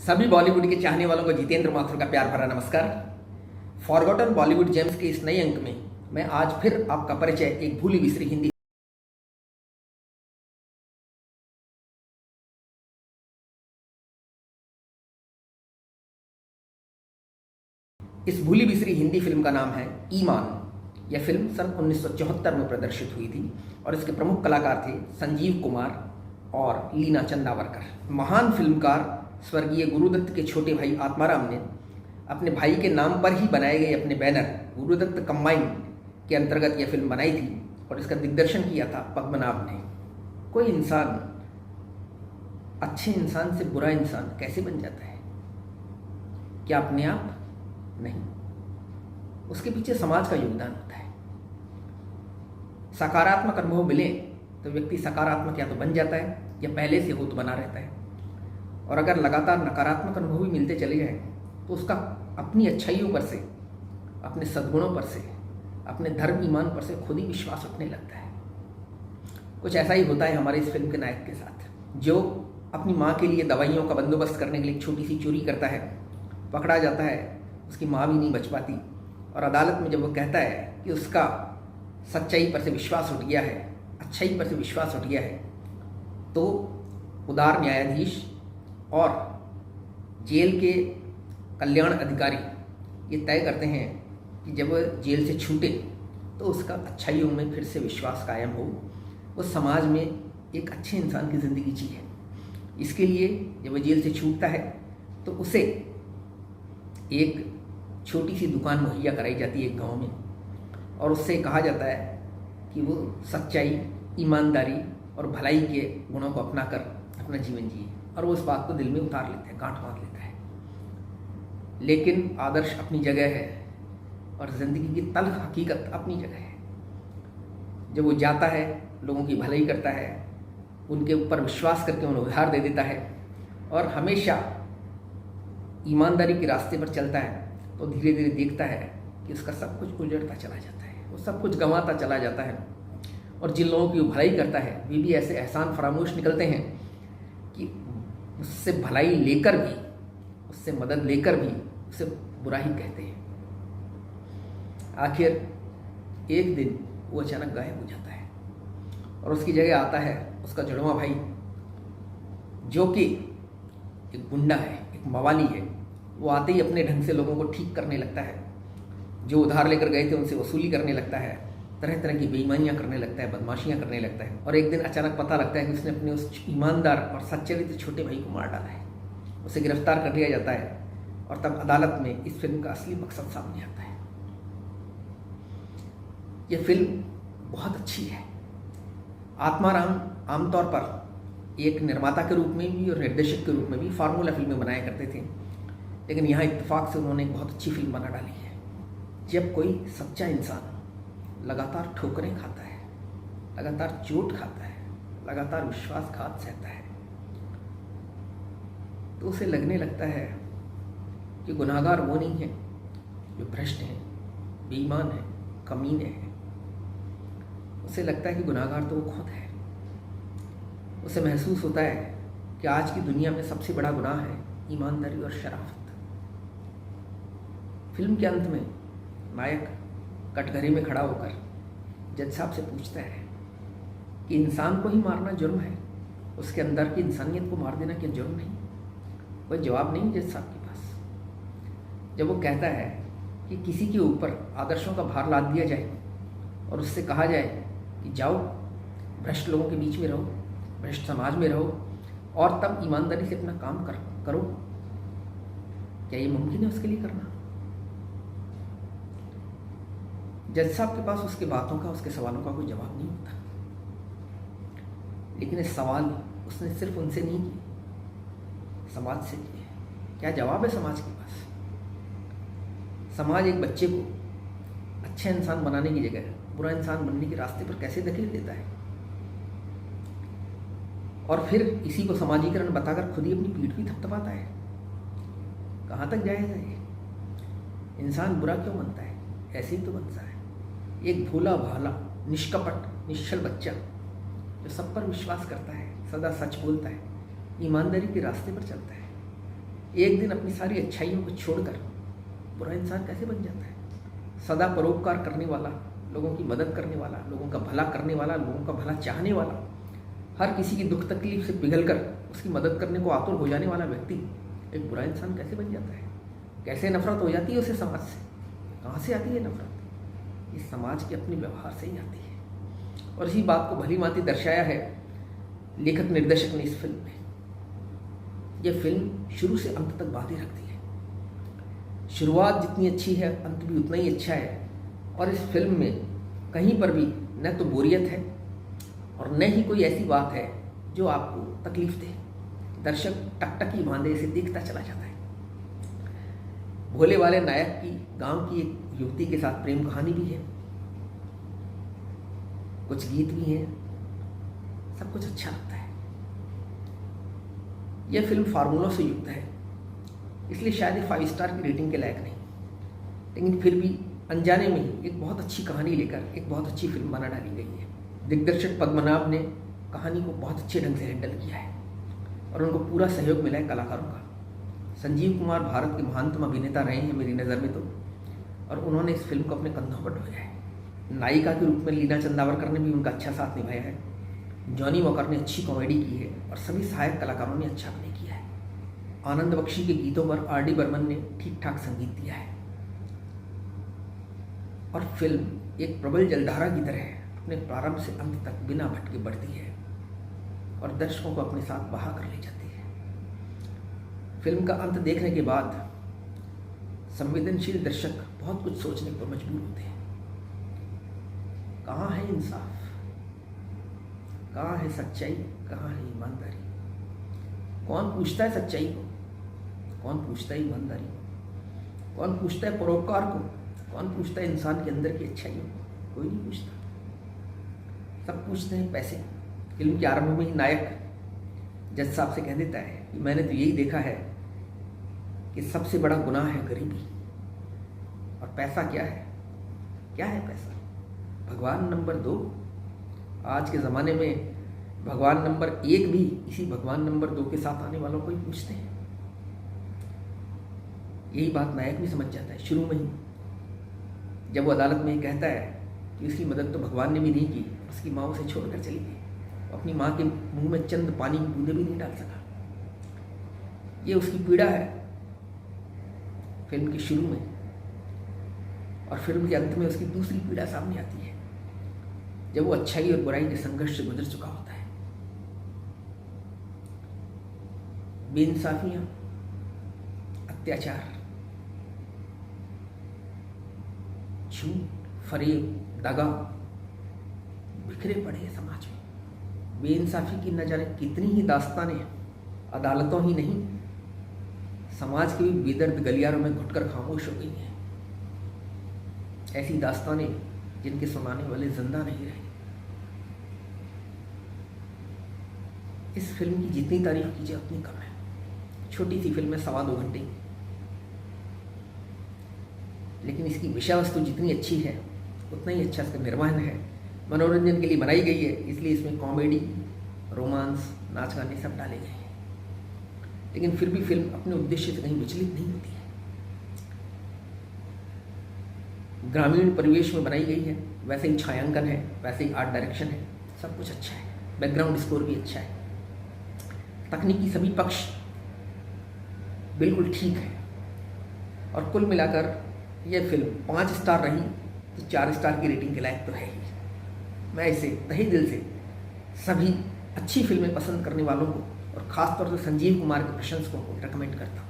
सभी बॉलीवुड के चाहने वालों को जितेंद्र माथुर का प्यार भरा नमस्कार। फॉरगॉटन बॉलीवुड जेम्स के इस नए अंक में मैं आज फिर आपका परिचय एक भूली बिसरी हिंदी इस भूली बिसरी हिंदी फिल्म का नाम है ईमान। यह फिल्म सन 1974 में प्रदर्शित हुई थी और इसके प्रमुख कलाकार थे संजीव कुमार और लीना चंदावरकर। महान फिल्मकार स्वर्गीय गुरुदत्त के छोटे भाई आत्माराम ने अपने भाई के नाम पर ही बनाए गए अपने बैनर गुरुदत्त कंबाइन के अंतर्गत यह फिल्म बनाई थी और इसका दिग्दर्शन किया था पद्मनाभ ने। कोई इंसान अच्छे इंसान से बुरा इंसान कैसे बन जाता है? क्या अपने आप? नहीं, उसके पीछे समाज का योगदान होता है। सकारात्मक अनुभव मिले तो व्यक्ति सकारात्मक या तो बन जाता है या पहले से हो तो बना रहता है, और अगर लगातार नकारात्मक अनुभव भी मिलते चले जाए तो उसका अपनी अच्छाइयों पर से, अपने सद्गुणों पर से, अपने धर्म ईमान पर से खुद ही विश्वास उठने लगता है। कुछ ऐसा ही होता है हमारे इस फिल्म के नायक के साथ, जो अपनी माँ के लिए दवाइयों का बंदोबस्त करने के लिए एक छोटी सी चोरी करता है, पकड़ा जाता है, उसकी माँ भी नहीं बच पाती, और अदालत में जब वो कहता है कि उसका सच्चाई पर से विश्वास उठ गया है, अच्छाई पर से विश्वास उठ गया है, तो उदार न्यायाधीश और जेल के कल्याण अधिकारी ये तय करते हैं कि जब वह जेल से छूटे तो उसका अच्छाइयों में फिर से विश्वास कायम हो, वो समाज में एक अच्छे इंसान की ज़िंदगी जी है। इसके लिए जब वह जेल से छूटता है तो उसे एक छोटी सी दुकान मुहैया कराई जाती है एक गांव में, और उससे कहा जाता है कि वो सच्चाई, ईमानदारी और भलाई के गुणों को अपना कर अपना जीवन जिए, और वो इस बात को दिल में उतार लेता है, गांठ बांध लेता है। लेकिन आदर्श अपनी जगह है और ज़िंदगी की तल्ख हकीकत अपनी जगह है। जब वो जाता है, लोगों की भलाई करता है, उनके ऊपर विश्वास करके उन्हें उधार दे देता है और हमेशा ईमानदारी के रास्ते पर चलता है, तो धीरे धीरे देखता है कि उसका सब कुछ उजड़ता चला जाता है, वो सब कुछ गंवाता चला जाता है, और जिन लोगों की वो भलाई करता है वे भी ऐसे एहसान फरामोश निकलते हैं कि उससे भलाई लेकर भी, उससे मदद लेकर भी उसे बुरा ही कहते हैं। आखिर एक दिन वो अचानक गायब हो जाता है और उसकी जगह आता है उसका जुड़वा भाई, जो कि एक गुंडा है, एक मवाली है। वो आते ही अपने ढंग से लोगों को ठीक करने लगता है, जो उधार लेकर गए थे उनसे वसूली करने लगता है, तरह तरह की बेईमानियाँ करने लगता है, बदमाशियाँ करने लगता है, और एक दिन अचानक पता लगता है कि उसने अपने उस ईमानदार और सच्चरित्र छोटे भाई को मार डाला है। उसे गिरफ्तार कर लिया जाता है और तब अदालत में इस फिल्म का असली मकसद सामने आता है। यह फिल्म बहुत अच्छी है। आत्माराम आमतौर पर एक निर्माता के रूप में भी और निर्देशक के रूप में भी फार्मूला फिल्में बनाया करते थे, लेकिन यहाँ इत्तेफाक से उन्होंने एक बहुत अच्छी फिल्म बना डाली है। जब कोई सच्चा इंसान लगातार ठोकरें खाता है, लगातार चोट खाता है, लगातार विश्वासघात सहता है, तो उसे लगने लगता है कि गुनाहगार वो नहीं है जो भ्रष्ट हैं, बेईमान हैं, कमीने हैं। उसे लगता है कि गुनाहगार तो वो खुद है। उसे महसूस होता है कि आज की दुनिया में सबसे बड़ा गुनाह है ईमानदारी और शराफत। फिल्म के अंत में नायक कटघरे में खड़ा होकर जज साहब से पूछता है कि इंसान को ही मारना जुर्म है, उसके अंदर की इंसानियत को मार देना क्या जुर्म नहीं? कोई जवाब नहीं जज साहब के पास। जब वो कहता है कि किसी के ऊपर आदर्शों का भार लाद दिया जाए और उससे कहा जाए कि जाओ भ्रष्ट लोगों के बीच में रहो, भ्रष्ट समाज में रहो और तब ईमानदारी से अपना काम करो, क्या ये मुमकिन है उसके लिए करना? जज साहब के पास उसके बातों का, उसके सवालों का कोई जवाब नहीं होता। लेकिन इस सवाल उसने सिर्फ उनसे नहीं किए, समाज से किए। क्या जवाब है समाज के पास? समाज एक बच्चे को अच्छे इंसान बनाने की जगह बुरा इंसान बनने के रास्ते पर कैसे धकेल देता है, और फिर इसी को समाजीकरण बताकर खुद ही अपनी पीठ भी थपथपाता है। कहाँ तक जाएगा ये? इंसान बुरा क्यों बनता है? ऐसे ही तो बनता है। एक भोला भाला, निष्कपट, निश्चल बच्चा जो सब पर विश्वास करता है, सदा सच बोलता है, ईमानदारी के रास्ते पर चलता है, एक दिन अपनी सारी अच्छाइयों को छोड़कर बुरा इंसान कैसे बन जाता है? सदा परोपकार करने वाला, लोगों की मदद करने वाला, लोगों का भला करने वाला, लोगों का भला चाहने वाला, हर किसी की दुख तकलीफ से पिघलकर उसकी मदद करने को आतुर हो जाने वाला व्यक्ति एक बुरा इंसान कैसे बन जाता है? कैसे नफरत हो जाती है उसे समाज से? कहाँ से आती है नफरत? इस समाज के अपने व्यवहार से ही आती है। और इसी बात को भली भांति दर्शाया है लेखक निर्देशक ने इस फिल्म में। यह फिल्म शुरू से अंत तक बातें रखती है। शुरुआत जितनी अच्छी है अंत भी उतना ही अच्छा है। और इस फिल्म में कहीं पर भी न तो बोरियत है और न ही कोई ऐसी बात है जो आपको तकलीफ दे। दर्शक टकटकी बांधे इसे देखता चला जाता है। भोले वाले नायक की गांव की एक युवती के साथ प्रेम कहानी भी है, कुछ गीत भी हैं, सब कुछ अच्छा लगता है। यह फिल्म फार्मूलों से युक्त है, इसलिए शायद ये 5 स्टार की रेटिंग के लायक नहीं, लेकिन फिर भी अनजाने में ही एक बहुत अच्छी कहानी लेकर एक बहुत अच्छी फिल्म बना डाली गई है। दिग्दर्शक पद्मनाभ ने कहानी को बहुत अच्छे ढंग से हैंडल किया है और उनको पूरा सहयोग मिला है कलाकारों का। संजीव कुमार भारत के महानतम अभिनेता रहे हैं मेरी नज़र में तो, और उन्होंने इस फिल्म को अपने कंधों पर ढोया है। नायिका के रूप में लीना चंदावरकर ने भी उनका अच्छा साथ निभाया है। जॉनी वॉकर ने अच्छी कॉमेडी की है और सभी सहायक कलाकारों ने अच्छा अभिनय किया है। आनंद बख्शी के गीतों पर R.D. बर्मन ने ठीक ठाक संगीत दिया है और फिल्म एक प्रबल जलधारा की तरह अपने प्रारंभ से अंत तक बिना भटके बढ़ती है और दर्शकों को अपने साथ बहा कर ले जाती है। फिल्म का अंत देखने के बाद संवेदनशील दर्शक बहुत कुछ सोचने पर मजबूर होते हैं। कहाँ है इंसाफ? कहाँ है सच्चाई? कहाँ है ईमानदारी? कौन पूछता है सच्चाई को? कौन पूछता है ईमानदारी को? कौन पूछता है परोपकार को? कौन पूछता है इंसान के अंदर की अच्छाइयों को? कोई नहीं पूछता। सब पूछते हैं पैसे। फिल्म के आरंभ में ही नायक जज साहब से कह देता है कि मैंने तो यही देखा है कि सबसे बड़ा गुनाह है गरीबी, और पैसा क्या है? क्या है पैसा? भगवान नंबर 2। आज के ज़माने में भगवान नंबर 1 भी इसी भगवान नंबर 2 के साथ आने वालों को ही पूछते हैं। यही बात नायक भी समझ जाता है शुरू में ही, जब वो अदालत में कहता है कि उसकी मदद तो भगवान ने भी नहीं की, उसकी माँ उसे छोड़कर चली गई, अपनी माँ के मुंह में चंद पानी की बूंदें भी नहीं डाल सका। ये उसकी पीड़ा है फिल्म के शुरू में, और फिल्म के अंत में उसकी दूसरी पीड़ा सामने आती है जब वो अच्छाई और बुराई के संघर्ष से गुजर चुका होता है। बेइंसाफियां, अत्याचार, झूठ, फरेब, दगा बिखरे पड़े हैं समाज में। बेइंसाफी की न जाने कितनी ही दास्तानें अदालतों ही नहीं, समाज के भी बेदर्द गलियारों में घुटकर खामोश हो गई हैं। ऐसी दास्तानें जिनके सुनाने वाले जिंदा नहीं रहे। इस फिल्म की जितनी तारीफ कीजिए उतनी कम है। छोटी सी फिल्म है, 2.25 घंटे की, लेकिन इसकी विषय वस्तु जितनी अच्छी है उतना ही अच्छा इसका निर्माण है। मनोरंजन के लिए बनाई गई है, इसलिए इसमें कॉमेडी, रोमांस, नाच गाने सब डाले गए हैं, लेकिन फिर भी फिल्म अपने उद्देश्य से कहीं विचलित नहीं होती है। ग्रामीण परिवेश में बनाई गई है, वैसे ही छायांकन है, वैसे ही आर्ट डायरेक्शन है, सब कुछ अच्छा है। बैकग्राउंड स्कोर भी अच्छा है। तकनीकी सभी पक्ष बिल्कुल ठीक है, और कुल मिलाकर यह फिल्म 5 स्टार रही तो 4 स्टार की रेटिंग के लायक तो है ही। मैं इसे तहे दिल से सभी अच्छी फिल्में पसंद करने वालों को और ख़ासतौर से संजीव कुमार के प्रशंसकों को रिकमेंड करता हूँ।